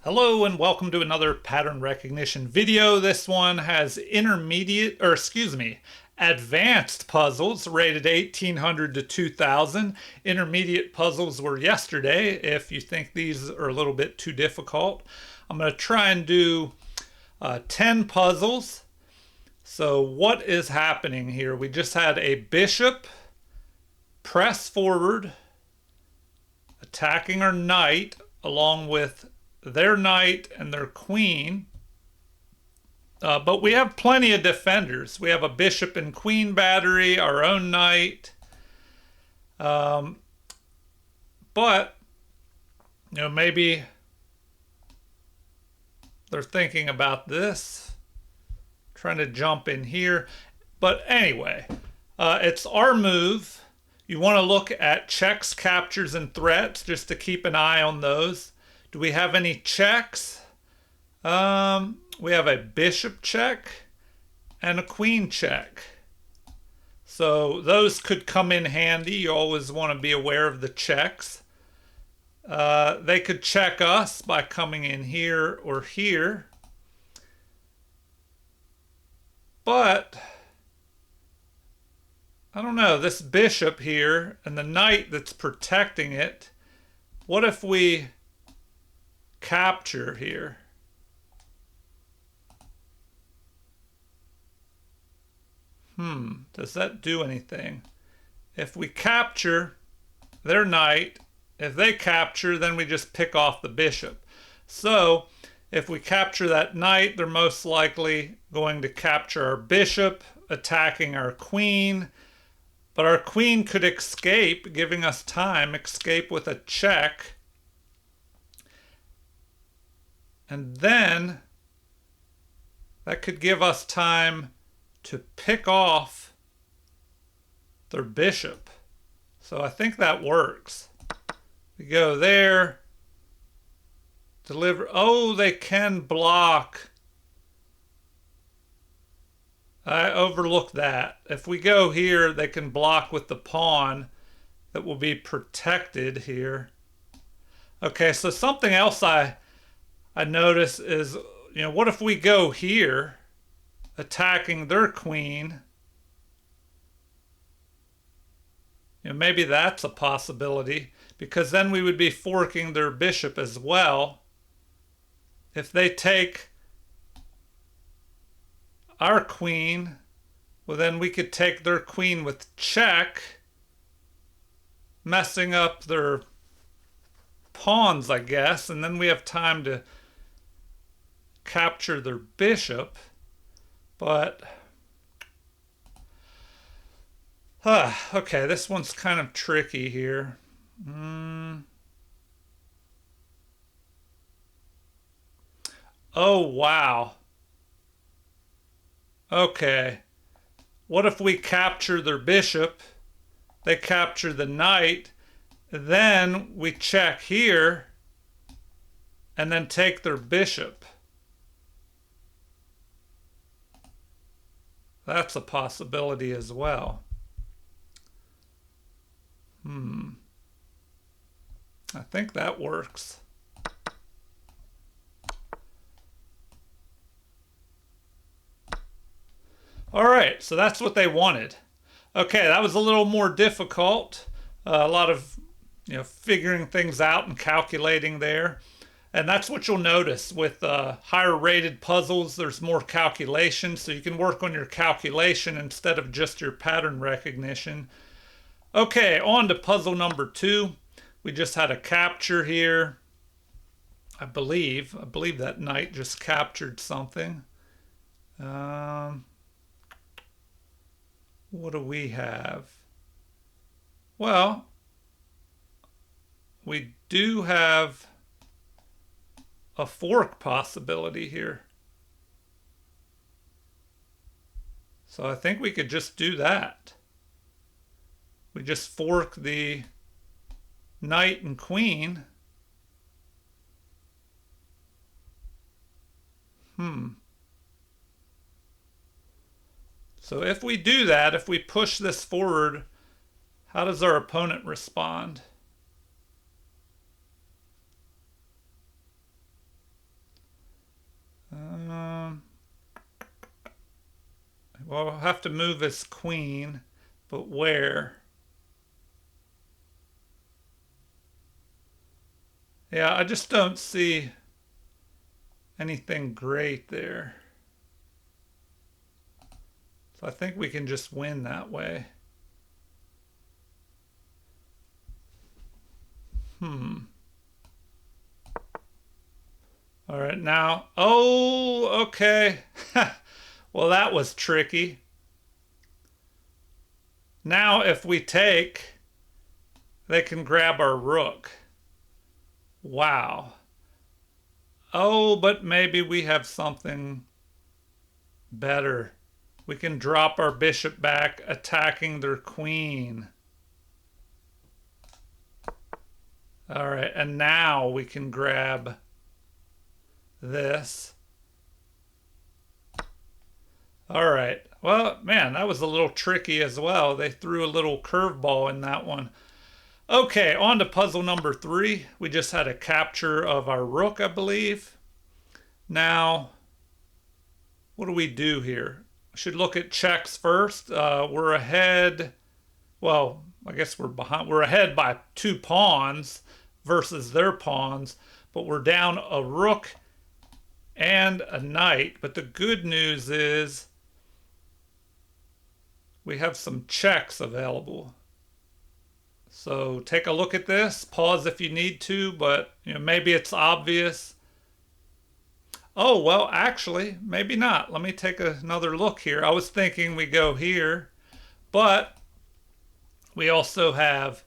Hello and welcome to another pattern recognition video. This one has advanced puzzles rated 1800 to 2000. Intermediate puzzles were yesterday if you think these are a little bit too difficult. I'm going to try and do 10 puzzles. So what is happening here? We just had a bishop press forward, attacking our knight along with their knight and their queen. But we have plenty of defenders. We have a bishop and queen battery, our own knight. But, maybe they're thinking about this, trying to jump in here. But anyway, it's our move. You want to look at checks, captures, and threats just to keep an eye on those. Do we have any checks? We have a bishop check and a queen check. So those could come in handy. You always want to be aware of the checks. They could check us by coming in here or here. But I don't know, this bishop here and the knight that's protecting it, what if we capture here? Does that do anything? If we capture their knight, if they capture, then we just pick off the bishop. So if we capture that knight, they're most likely going to capture our bishop, attacking our queen. But our queen could escape, giving us time, escape with a check. And then that could give us time to pick off their bishop. So I think that works. We go there, deliver. Oh, they can block. I overlooked that. If we go here, they can block with the pawn that will be protected here. Okay, so something else I notice is, what if we go here, attacking their queen? Maybe that's a possibility, because then we would be forking their bishop as well. If they take our queen, well, then we could take their queen with check, messing up their pawns, I guess, and then we have time to capture their bishop. But okay, this one's kind of tricky here. Oh, wow. Okay, what if we capture their bishop, they capture the knight, then we check here and then take their bishop? That's a possibility as well. I think that works. All right, so that's what they wanted. Okay, that was a little more difficult. A lot of figuring things out and calculating there. And that's what you'll notice with higher rated puzzles. There's more calculation, so you can work on your calculation instead of just your pattern recognition. Okay, on to puzzle number 2. We just had a capture here. I believe that knight just captured something. What do we have? Well, we do have a fork possibility here. So I think we could just do that. We just fork the knight and queen. So if we do that, if we push this forward, how does our opponent respond? Well, we'll have to move his queen, but where? Yeah, I just don't see anything great there. So I think we can just win that way. All right, now. Oh, okay. Well, that was tricky. Now, if we take, they can grab our rook. Wow. Oh, but maybe we have something better. We can drop our bishop back, attacking their queen. All right, and now we can grab this. All right. Well, man, that was a little tricky as well. They threw a little curveball in that one. Okay, on to puzzle number 3. We just had a capture of our rook, I believe. Now, what do we do here? We should look at checks first. We're ahead. Well, I guess we're behind. We're ahead by 2 pawns versus their pawns, but we're down a rook and a knight. But the good news is we have some checks available. So take a look at this. Pause if you need to, but maybe it's obvious. Oh, well, actually, maybe not. Let me take another look here. I was thinking we go here, but we also have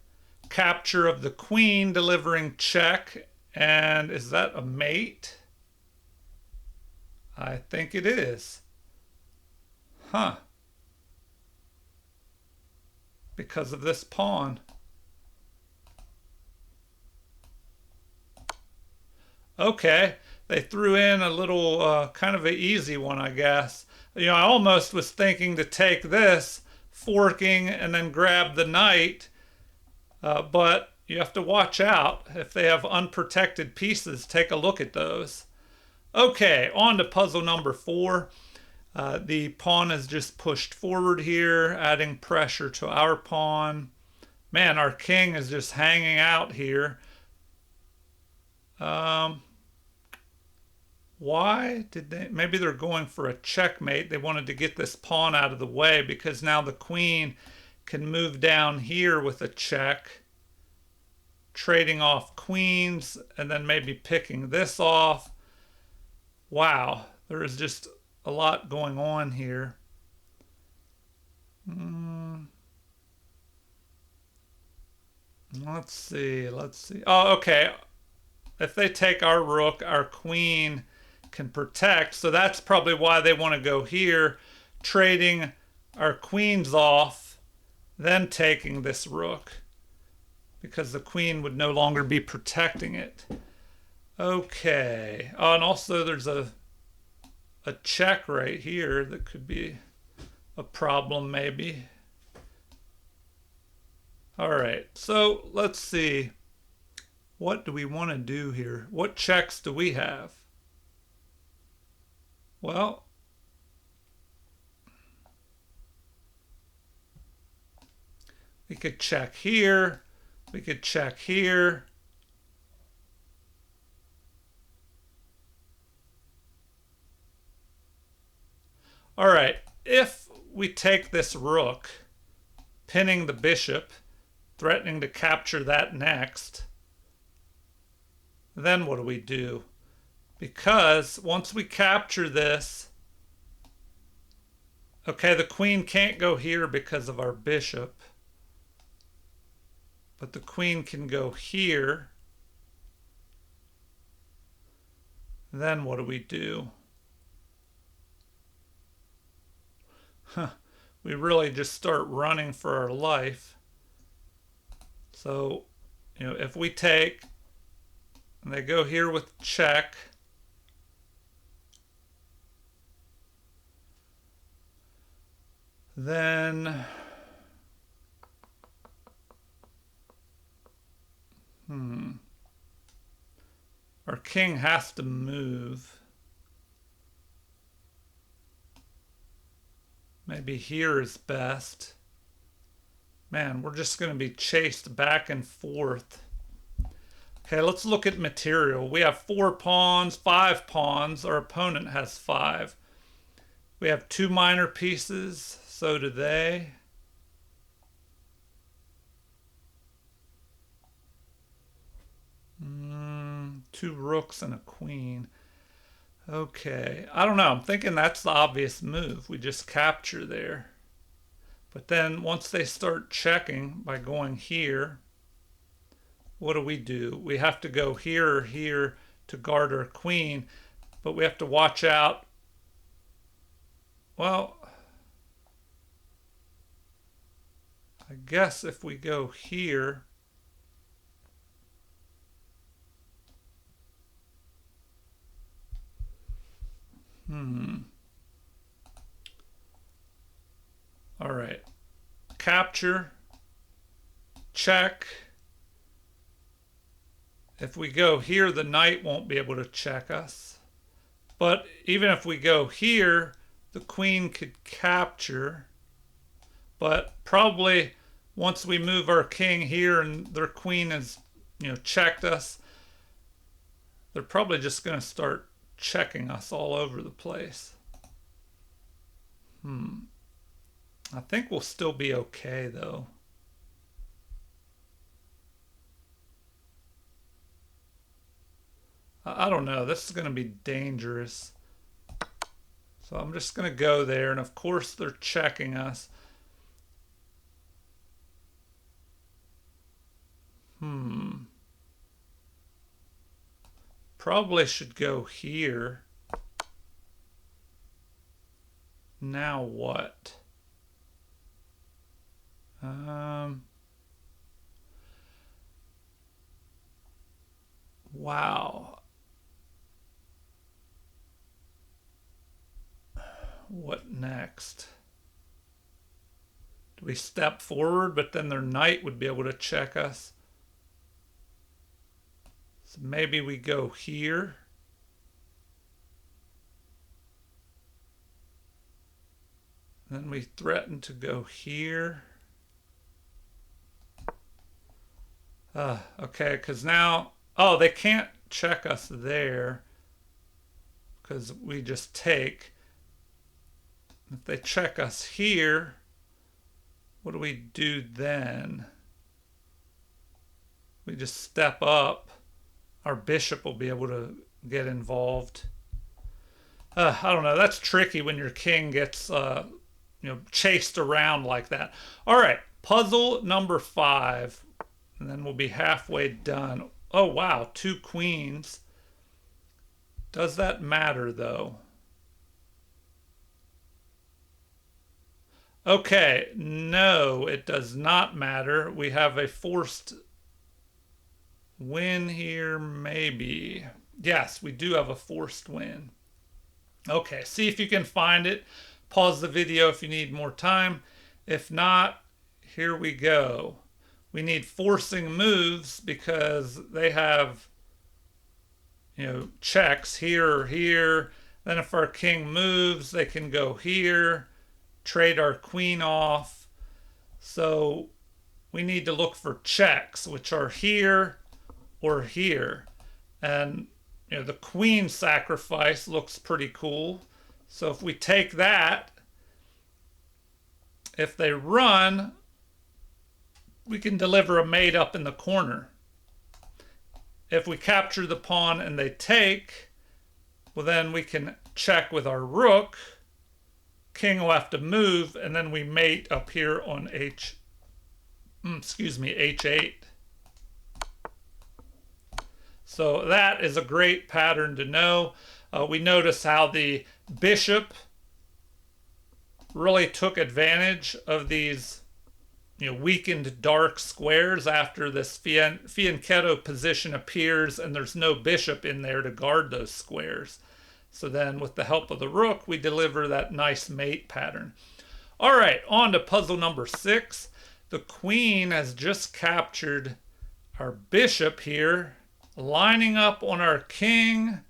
capture of the queen delivering check. And is that a mate? I think it is. Huh. Because of this pawn. Okay, they threw in a little kind of an easy one, I guess. I almost was thinking to take this, forking, and then grab the knight, but you have to watch out. If they have unprotected pieces, take a look at those. Okay, on to puzzle number 4. The pawn is just pushed forward here, adding pressure to our pawn. Man, our king is just hanging out here. Why did they? Maybe they're going for a checkmate. They wanted to get this pawn out of the way because now the queen can move down here with a check, trading off queens and then maybe picking this off. Wow, there is just a lot going on here. Let's see. Oh, okay. If they take our rook, our queen can protect. So that's probably why they want to go here, trading our queens off, then taking this rook, because the queen would no longer be protecting it. Okay. Oh, and also there's a check right here that could be a problem maybe. All right. So let's see. What do we want to do here? What checks do we have? Well, we could check here. We could check here. All right, if we take this rook, pinning the bishop, threatening to capture that next, then what do we do? Because once we capture this, okay, the queen can't go here because of our bishop, but the queen can go here. Then what do we do? We really just start running for our life. So, if we take, and they go here with check, then our king has to move. Maybe here is best. Man, we're just going to be chased back and forth. Okay, let's look at material. We have 4 pawns, 5 pawns. Our opponent has 5. We have 2 minor pieces. So do they. Two rooks and a queen. Okay, I don't know. I'm thinking that's the obvious move. We just capture there. But then once they start checking by going here, what do? We have to go here or here to guard our queen, but we have to watch out. Well, I guess if we go here, all right. Capture, check. If we go here, the knight won't be able to check us. But even if we go here, the queen could capture. But probably once we move our king here and their queen has, checked us, they're probably just going to start checking us all over the place. I think we'll still be okay, though. I don't know. This is going to be dangerous. So I'm just going to go there. And of course, they're checking us. Probably should go here. Now what? Wow. What next? Do we step forward, but then their knight would be able to check us? So maybe we go here. Then we threaten to go here. Okay, because now, oh, they can't check us there because we just take. If they check us here, what do we do then? We just step up. Our bishop will be able to get involved. I don't know. That's tricky when your king gets, chased around like that. All right, puzzle number 5. And then we'll be halfway done. Oh, wow, 2 queens. Does that matter, though? Okay, no, it does not matter. We have a forced win here, maybe. Yes, we do have a forced win. Okay, see if you can find it. Pause the video if you need more time. If not, here we go. We need forcing moves because they have, checks here or here. Then if our king moves, they can go here, trade our queen off. So we need to look for checks, which are here or here. And, the queen sacrifice looks pretty cool. So if we take that, if they run, we can deliver a mate up in the corner. If we capture the pawn and they take, well, then we can check with our rook. King will have to move, and then we mate up here on H8. So that is a great pattern to know. We notice how the bishop really took advantage of these weakened dark squares after this fianchetto position appears and there's no bishop in there to guard those squares. So then with the help of the rook, we deliver that nice mate pattern. All right, on to puzzle number 6. The queen has just captured our bishop here, lining up on our king.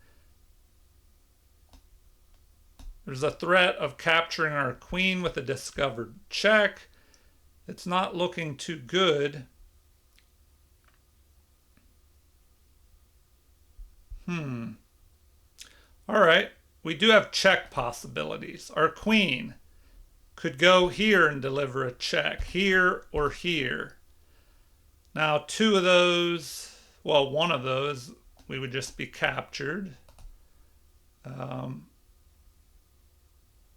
There's a threat of capturing our queen with a discovered check. It's not looking too good. All right, we do have check possibilities. Our queen could go here and deliver a check, here or here. Now, two of those, well, one of those, we would just be captured.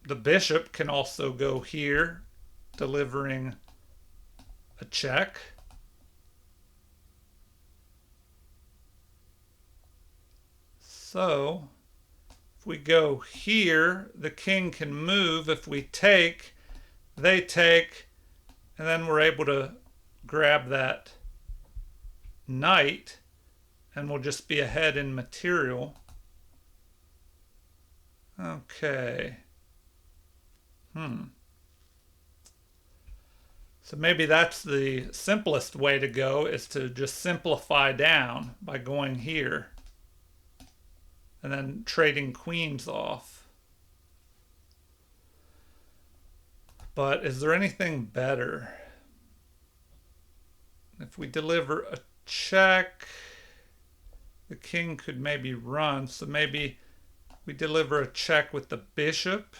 The bishop can also go here, delivering a check. So, if we go here, the king can move. If we take, they take, and then we're able to grab that knight, and we'll just be ahead in material. Okay. So maybe that's the simplest way to go, is to just simplify down by going here and then trading queens off. But is there anything better? If we deliver a check, the king could maybe run. So maybe we deliver a check with the bishop.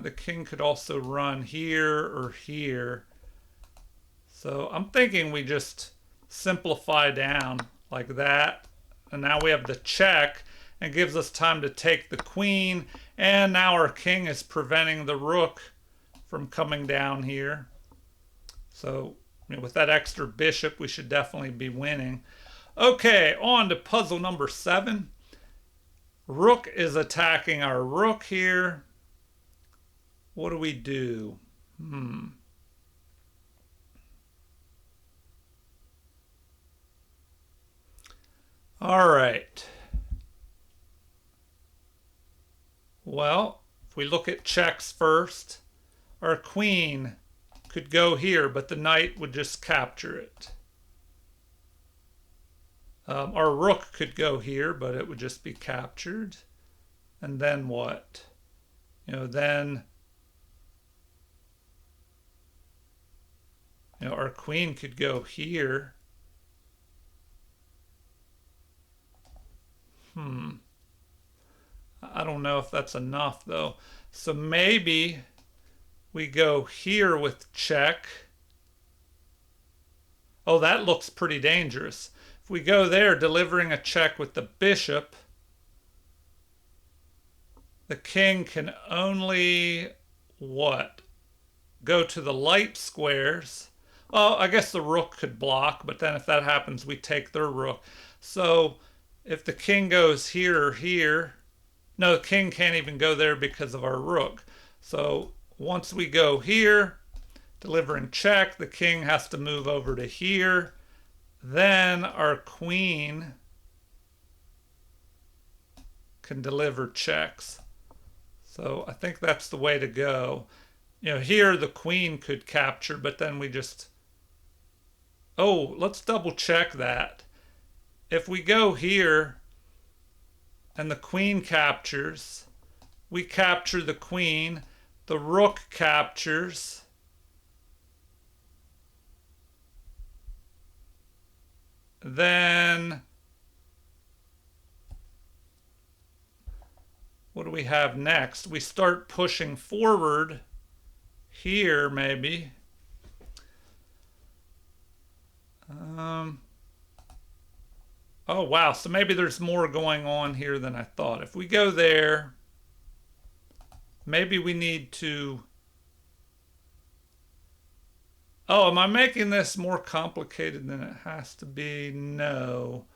The king could also run here or here. So I'm thinking we just simplify down like that. And now we have the check, and gives us time to take the queen. And now our king is preventing the rook from coming down here. So with that extra bishop, we should definitely be winning. Okay, on to puzzle number 7. Rook is attacking our rook here. What do we do? All right. Well, if we look at checks first, our queen could go here, but the knight would just capture it. Our rook could go here, but it would just be captured. And then what? Then our queen could go here. I don't know if that's enough, though. So maybe we go here with check. Oh, that looks pretty dangerous. If we go there, delivering a check with the bishop, the king can only, what? Go to the light squares. Oh, I guess the rook could block, but then if that happens, we take their rook. So if the king goes here or here, no, the king can't even go there because of our rook. So once we go here, delivering check, the king has to move over to here. Then our queen can deliver checks. So I think that's the way to go. Here the queen could capture, but then we just... Oh, let's double check that. If we go here and the queen captures, we capture the queen, the rook captures, then what do we have next? We start pushing forward here, maybe. Oh, wow. So maybe there's more going on here than I thought. If we go there, maybe we need to... Oh, am I making this more complicated than it has to be? No.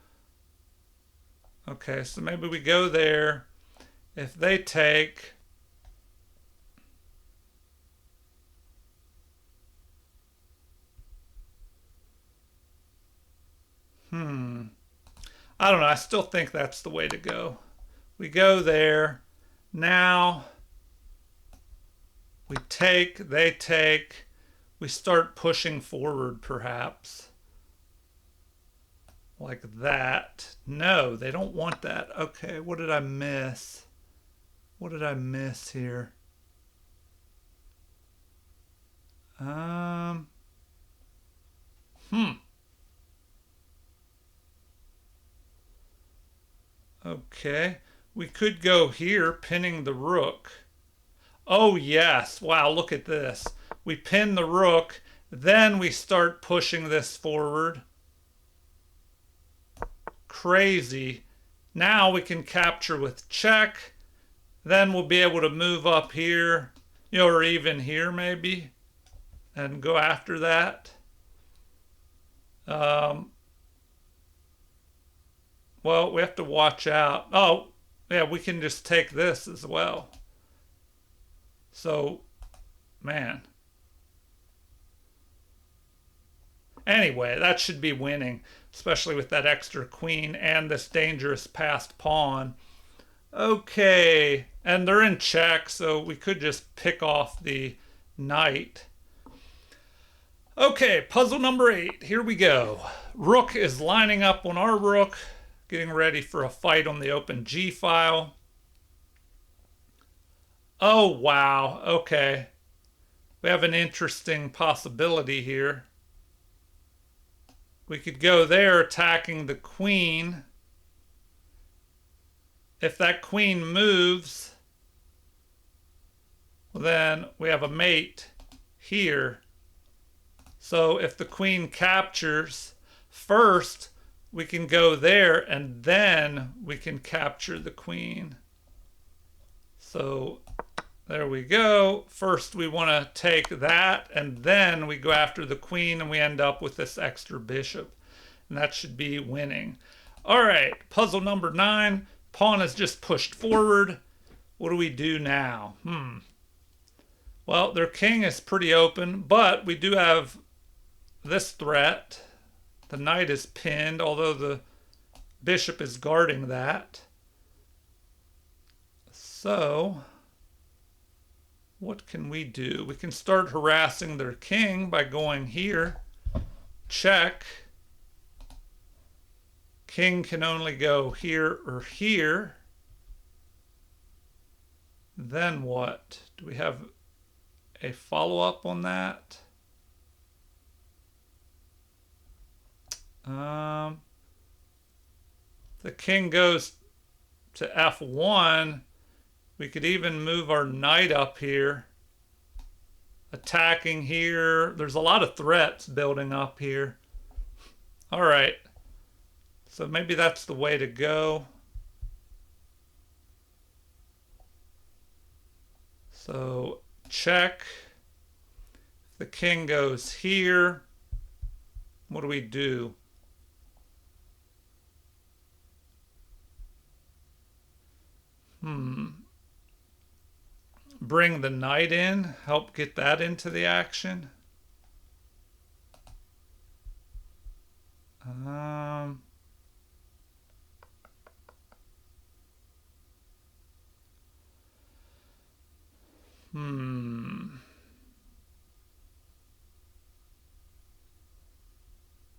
Okay, so maybe we go there. If they take... I don't know. I still think that's the way to go. We go there. Now we take, they take. We start pushing forward, perhaps. like that. No, they don't want that. Okay, what did I miss? What did I miss here? Um, hmm. Okay, we could go here, pinning the rook. Oh yes, wow, look at this. We pin the rook, then we start pushing this forward. Crazy. Now we can capture with check. Then we'll be able to move up here, or even here maybe, and go after that. Um, well, we have to watch out. Oh, yeah, we can just take this as well. So, man. Anyway, that should be winning, especially with that extra queen and this dangerous passed pawn. Okay, and they're in check, so we could just pick off the knight. Okay, puzzle number 8. Here we go. Rook is lining up on our rook, getting ready for a fight on the open G file. Oh, wow. Okay. We have an interesting possibility here. We could go there attacking the queen. If that queen moves, well, then we have a mate here. So if the queen captures, first we can go there and then we can capture the queen. So there we go. First we want to take that and then we go after the queen and we end up with this extra bishop. And that should be winning. All right, puzzle number 9. Pawn is just pushed forward. What do we do now? Well, their king is pretty open, but we do have this threat. The knight is pinned, although the bishop is guarding that. So, what can we do? We can start harassing their king by going here. Check. King can only go here or here. Then what? Do we have a follow-up on that? The king goes to F1. We could even move our knight up here. Attacking here. There's a lot of threats building up here. All right. So maybe that's the way to go. So check. The king goes here. What do we do? Bring the knight in, help get that into the action.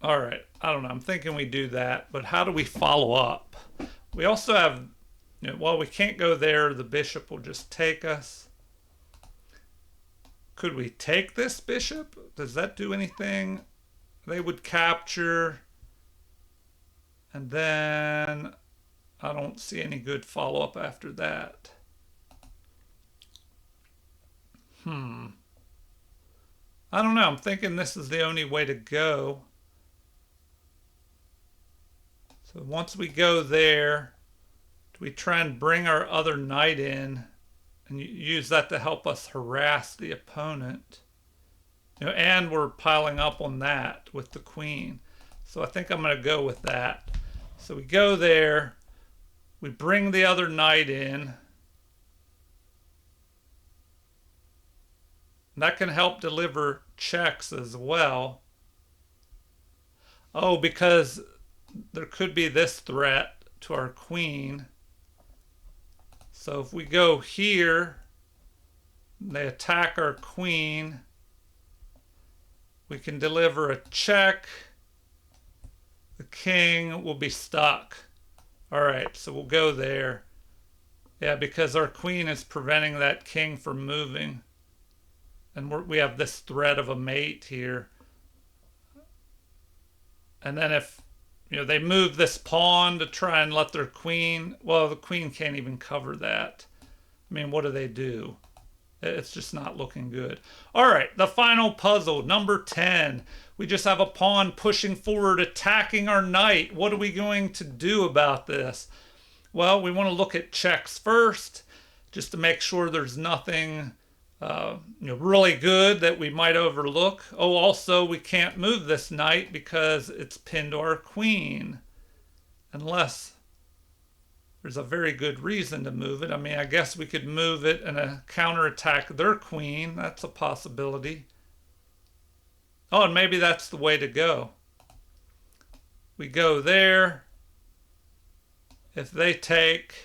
All right, I don't know. I'm thinking we do that, but how do we follow up? We also have, well, we can't go there. The bishop will just take us. Could we take this bishop? Does that do anything? They would capture. And then I don't see any good follow-up after that. I don't know. I'm thinking this is the only way to go. So once we go there, do we try and bring our other knight in and use that to help us harass the opponent? And we're piling up on that with the queen. So I think I'm going to go with that. So we go there, we bring the other knight in. That can help deliver checks as well. Oh, because there could be this threat to our queen. So if we go here, they attack our queen. We can deliver a check. the king will be stuck. All right, so we'll go there. Yeah, because our queen is preventing that king from moving. And we have this threat of a mate here. And then if they move this pawn to try and let their queen, well, the queen can't even cover that. I mean, what do they do? It's just not looking good. All right, the final puzzle, number 10. We just have a pawn pushing forward, attacking our knight. What are we going to do about this? Well, we want to look at checks first, just to make sure there's nothing really good that we might overlook. Oh, also, we can't move this knight because it's pinned to our queen. Unless there's a very good reason to move it. I mean, I guess we could move it and counterattack their queen. That's a possibility. Oh, and maybe that's the way to go. We go there. If they take,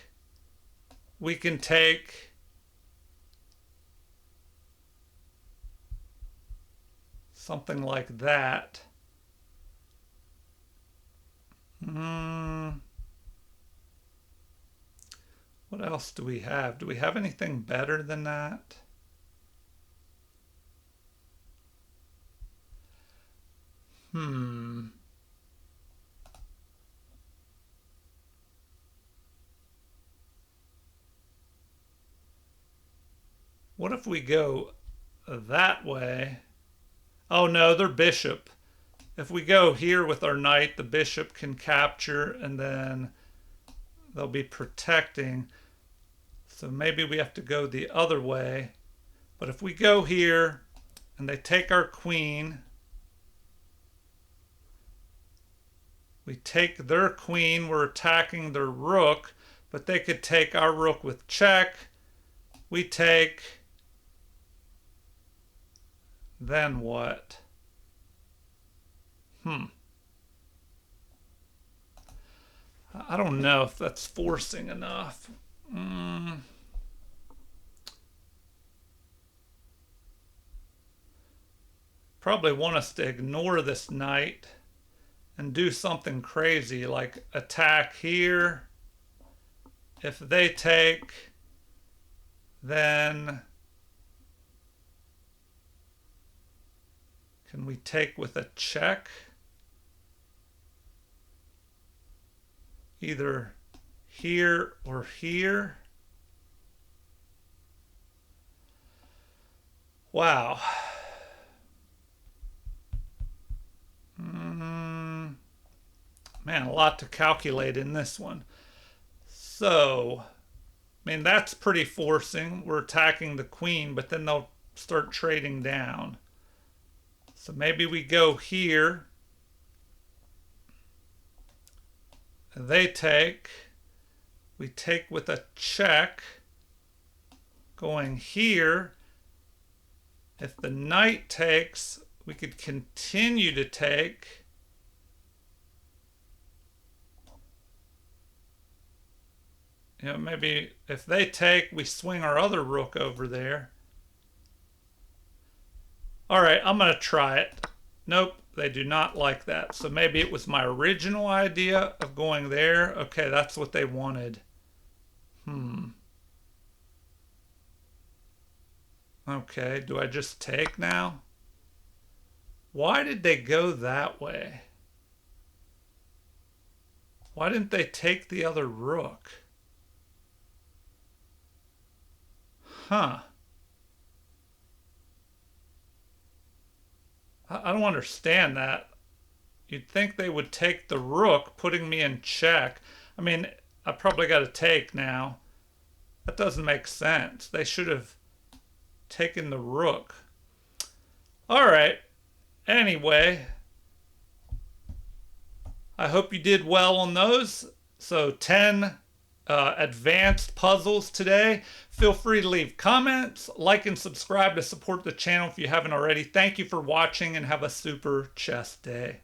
we can take. Something like that. What else do we have? Do we have anything better than that? What if we go that way? Oh no, they're bishop. If we go here with our knight, the bishop can capture and then they'll be protecting. So maybe we have to go the other way. But if we go here and they take our queen, we take their queen, we're attacking their rook, but they could take our rook with check. We take, then what? I don't know if that's forcing enough. Probably want us to ignore this knight and do something crazy like attack here. If they take, then can we take with a check? Either here or here. Wow. Man, a lot to calculate in this one. So, I mean, that's pretty forcing. We're attacking the queen, but then they'll start trading down. So maybe we go here. They take. We take with a check. Going here. If the knight takes, we could continue to take. Maybe if they take, we swing our other rook over there. All right, I'm going to try it. Nope, they do not like that. So maybe it was my original idea of going there. Okay, that's what they wanted. Okay, do I just take now? Why did they go that way? Why didn't they take the other rook? I don't understand that. You'd think they would take the rook, putting me in check. I mean, I probably got to take now. That doesn't make sense. They should have taken the rook. All right. Anyway, I hope you did well on those. So 10 advanced puzzles today. Feel free to leave comments, like and subscribe to support the channel if you haven't already. Thank you for watching and have a super chess day.